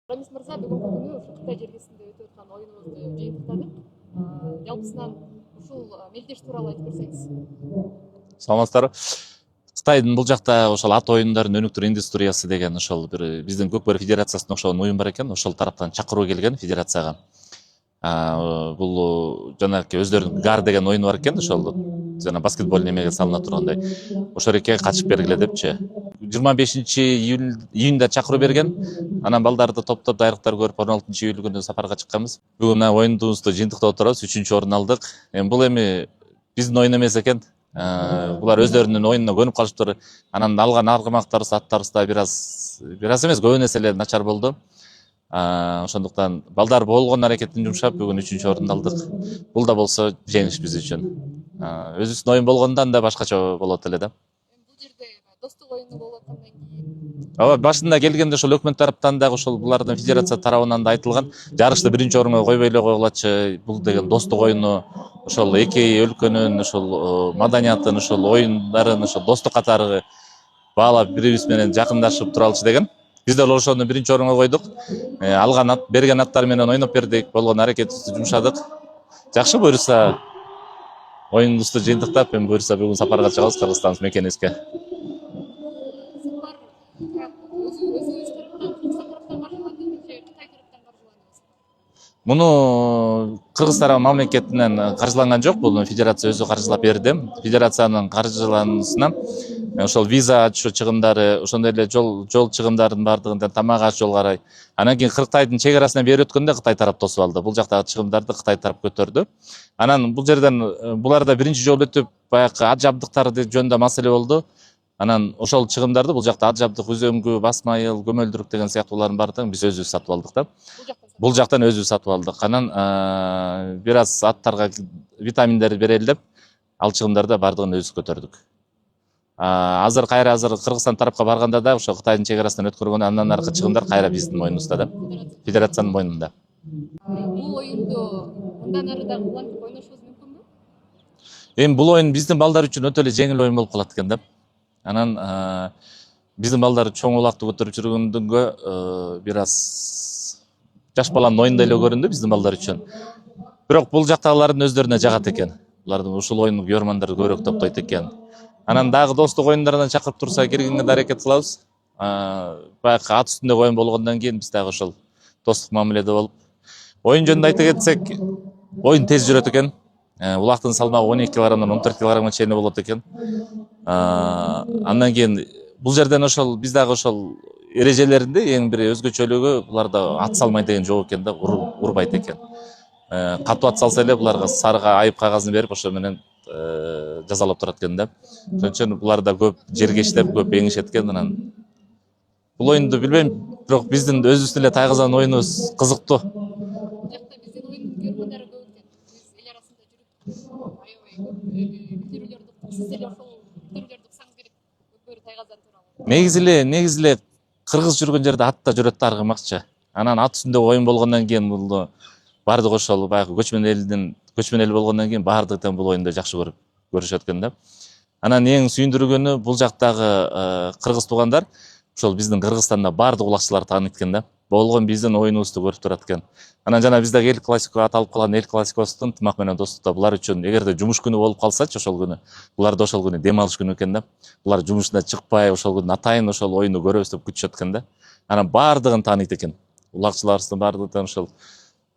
Рамис мырза, бүгүнкү күнү ушу Кытай жергесинде өтүп аткан оюнубузду жыйынтыктадык. Жалпысынан ушул мелдеш тууралуу айтып берсеңиз. Саламатсыздарбы. Кытайдын бул жакта ошол ат оюндарынын өнүктүрүү индустриясы деген ошол бир биздин Көкбөр федерациясына окшогон уюм бар экен. Ошол тараптан чакыруу келген федерацияга. Бул жанагы өздөрүнүн гар деген оюну бар экен, ошол жана баскетбол немеге салына тургандай. Ошол эрке катышып бергиле депчи. 25-июнда чакыруу берген. Анан балдарды топтоп дайрыктар көрүп 16-июль күнү сапарга чыкканбыз. Бүгүн мына оюнубузду жыйынтыктап отурабыз. 3-орун алдык. Бул эми биздин оюн эмес экен. Булар өздөрүнүн оюнуна көнүп калышыптыр. Анан алган аргымактарыбыз, аттарыбыз да бир аз эмес, көбү нерселер начар болду. Ошондуктан балдар болгон аракетин жумшап бүгүн 3-орунду алдык. Бул да болсо жеңиш биз үчүн. Өзүбүздүн оюн болгондо анда башкача болот эле да. Бул жерде достук оюну болуп аткандан кийин Ооба, башында келгенде ошол өкмөт тараптан дагы ошол булардын федерация тарабынан да айтылган, жарышты 1-орунга койбой эле койгулачы, бул деген достук оюну, ошол эки өлкөнүн ошол маданиятын, ошол оюндарын, ошол достук катары баалап бирибиз менен жакындашып туралычы деген. Биз деле ошону 1-орунга койдук. Алган ат, берген аттар менен ойноп бердик, болгон аракетибизди жумшадык. Жакшы, буюрса оюнубузду жыйынтыктап, буюрса бүгүн сапарга чыгабыз Кыргызстан мекенибизге. өзүбүз тараптан, Кыргызстан тараптан каржыландыбы же Кытай тараптан каржыландыбы? Муну Кыргыз тарабы мамлекетинен каржыланган жок, бул федерация өзү каржылап берди. Федерациянын каржылануусуна ошол виза ачуу чыгымдары, ошондой эле жол чыгымдарынын баардыгын, тамак аш жол карай. Анан кийин Кытайдын чек арасына бери өткөндө Кытай тарап тосуп алды. Бул жактагы чыгымдарды Кытай тарап көтөрдү. Анан бул жерден буларда биринчи жолу өтүп, баягы ат жабдыктары жөнүндө маселе болду. Анан ошол чыгымдарды бул жакта ат жабдык, үзөңгү, басма айыл, көмөлдүрүк деген сыяктуулардын баардыгын биз өзүбүз сатып алдык да. Бул жактан өзүбүз сатып алдык. Анан бир аз аттарга витаминдер берели деп, ал чыгымдарды баардыгын өзүбүз көтөрдүк. Азыр Кыргызстан тарапка барганда да ошо Кытайдын чек арасынан өткөргөн, андан аркы чыгымдар кайра биздин мойнубузда да. Федерациянын мойнунда. Бул оюнду мындан ары дагы улантып ойношубуз мүмкүнбү? Бул оюн биздин балдар үчүн өтө эле жеңил оюн болуп калат экен да. Анан биздин балдар чоң улакты көтөрүп жүргөндөнгө бир аз жаш баланын оюндай эле көрүндү биздин балдар үчүн. Бирок бул жактагылардын өздөрүнө жагат экен. Булардын ушул оюнду көрмандар көбүрөөк топтойт экен. Анан дагы достук оюндарынан чакырып турса киргенге да аракет кылабыз. Баягы ат үстүндөгү оюн болгондон кийин биз дагы ошол достук мамиледе болуп. Оюн жөнүндө айта кетсек, оюн тез жүрөт экен. Улактын салмагы 12 килограммдан 14 килограммга чейин болот экен. Андан кийин бул жерден ошол биз дагы ошол эрежелеринде эң бир өзгөчөлүгү буларда ат салмай деген жок экен да, урбайт экен. Катуу ат салса эле буларга сарыга айып кагазын берип ошо менен жазалап турат экен да. Ошон үчүн булар да көп жерге иштеп, көп эңишет экен. Анан бул оюнду билбейм, бирок биздин өзүбүздүн эле тайгазан оюнубуз кызыктуу. Бул жакта биздин оюндун көрөрмандары көп экен. Биз эл арасында жүрүп аябай көп билдирүүлөрдү, сиз деле ошол билдирүүлөрдү уксаңыз керек Көкбөр тайгазан тууралуу. Негизи эле кыргыз жүргөн жерде ат да жүрөт да аргымакчы. Анан ат үстүндөгү оюн болгондон кийин бул баардык ошол баягы көчмөн эл болгондон кийин баардыгы тең бул оюнду жакшы көрүшөт экен да. Анан эң сүйүндүргөнү бул жактагы кыргыз туугандар ошол биздин Кыргызстанда баардык улакчылар тааныйт экен да. Болгон биздин оюнубузду көрүп турат экен. Анан жана биздеги эл классико аталып калган эл классикосунун тымак менен достукта булар үчүн эгерде жумуш күнү болуп калсачы ошол күнү, буларда ошол күнү дем алыш күнү экен да. Булар жумушуна чыкпай ошол күнү атайын ошол оюнду көрөбүз деп күтүшөт экен да. Анан баардыгын тааныйт экен. Улакчыларыбыздын баардыгын ошол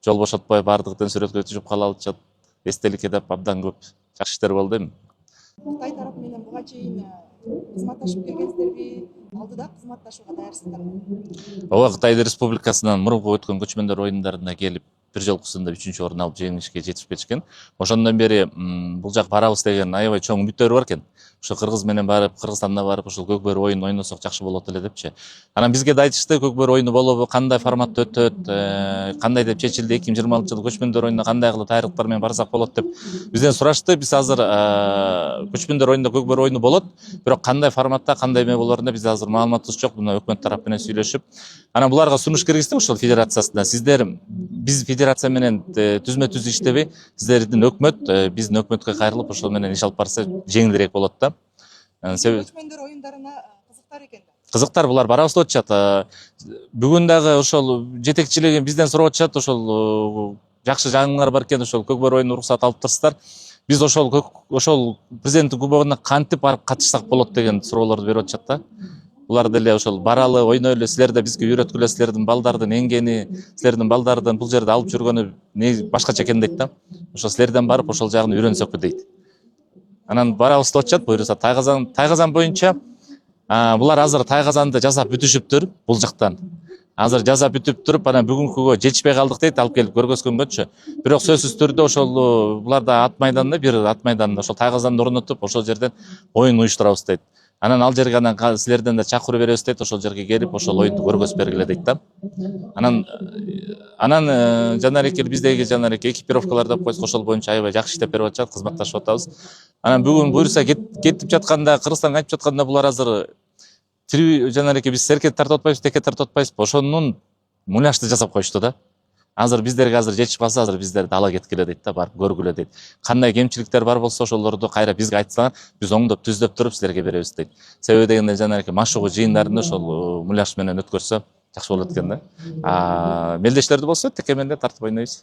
жол бошотпой баардыгын сүрөткө түшүп калалычат, эстеликке деп абдан көп жакшы иштер болду эми. Кытай тарапы менен буга чейин кызматташып келгенсиздерби? Алдыда кызматташууга даярсыздарбы? Ооба, Кытай Республикасынан мурунку өткөн көчмөндөр оюндарына келип бир жолкусунда 3-орун алып жеңишке жетишип кетишкен. Ошондон бери бул жак барабыз деген аябай чоң үмүттөрү бар экен. Ошо Кыргыз менен барып, Кыргызстанда барып ошол Көкбөр оюн ойносок жакшы болот эле депчи. Анан бизге да айтышты, Көкбөр оюну болобу, кандай форматта өтөт, кандай деп чечилди, 2026-жылы көчмөндөр оюнуна кандай кылып дайрыктар менен барсак болот деп бизден сурашты. Биз азыр көчмөндөр оюнунда Көкбөр оюну болот, бирок кандай форматта, кандай эме болоруна биз азыр маалыматыбыз жок. Мына өкмөт тарап менен сүйлөшүп, анан буларга сунуш киргиздик ошол федерациясына. Сиздер биз федерация менен түзмө-түз иштеби, сиздердин өкмөт биздин өкмөткө кайрылып ошол менен иш алып барса жеңилирээк болот да. Көчмөндөр оюндарына кызыктар экен да. кызыктар булар барабыз деп атышат. Бүгүн дагы ошол жетекчилиги бизден сурап атышат, ошол жакшы жаңылыктар бар экен, ошол көкбөр оюнуна уруксат алып турсуздар. Биз ошол президенттик кубогуна кантип барып катышсак болот деген суроолорду берип атышат да. Булар деле ошол баралы, ойнойлу, силер да бизге үйрөткүлө, силердин балдардын эңгени, силердин балдардын бул жерде алып жүргөнү башкача экен дейт да. Ошо силерден барып ошол жагын үйрөнсөкпү дейт. Анан барабыз деп атышат, буюрса Тайгазан боюнча булар азыр Тайгазанды жасап бүтүшүптүр бул жактан. Азыр жасап бүтүп туруп, анан бүгүнкүгө жетишпей калдык дейт, алып келип көргөзгөнгөчү. Бирок сөзсүз түрдө ошол булар да ат майданда, бир ат майданында ошол Тайгазанды орнотуп, ошол жерден оюн уюштурабыз дейт. Анан ал жерге силерден да чакыруу беребиз дейт, ошол жерге келип ошол оюнду көргөзүп бергиле дейт да. Анан жанареки биздеги экипировкалар деп койсок, ошол боюнча аябай жакшы иштеп берип атышат, кызматташып атабыз. Анан бүгүн буюрса кетип жатканда, Кыргызстанга кайтып жатканда булар азыр жанареки биз серкет тартып атпайбыз, текет тартып атпайбыз, ошонун муляжды жасап коюшту да. Азыр биздерге жетишип калса, азыр биздерди ала кеткиле дейт да, барып көргүлө дейт. Кандай кемчиликтер бар болсо ошолорду кайра бизге айтсаңар, биз оңдоп түздөп туруп силерге беребиз дейт. Себеби дегенде жанареки машыгуу жыйындарында ошол муляж менен өткөрсө жакшы болот экен да. Мелдешлерди болсо теке менен тартып ойнойбуз.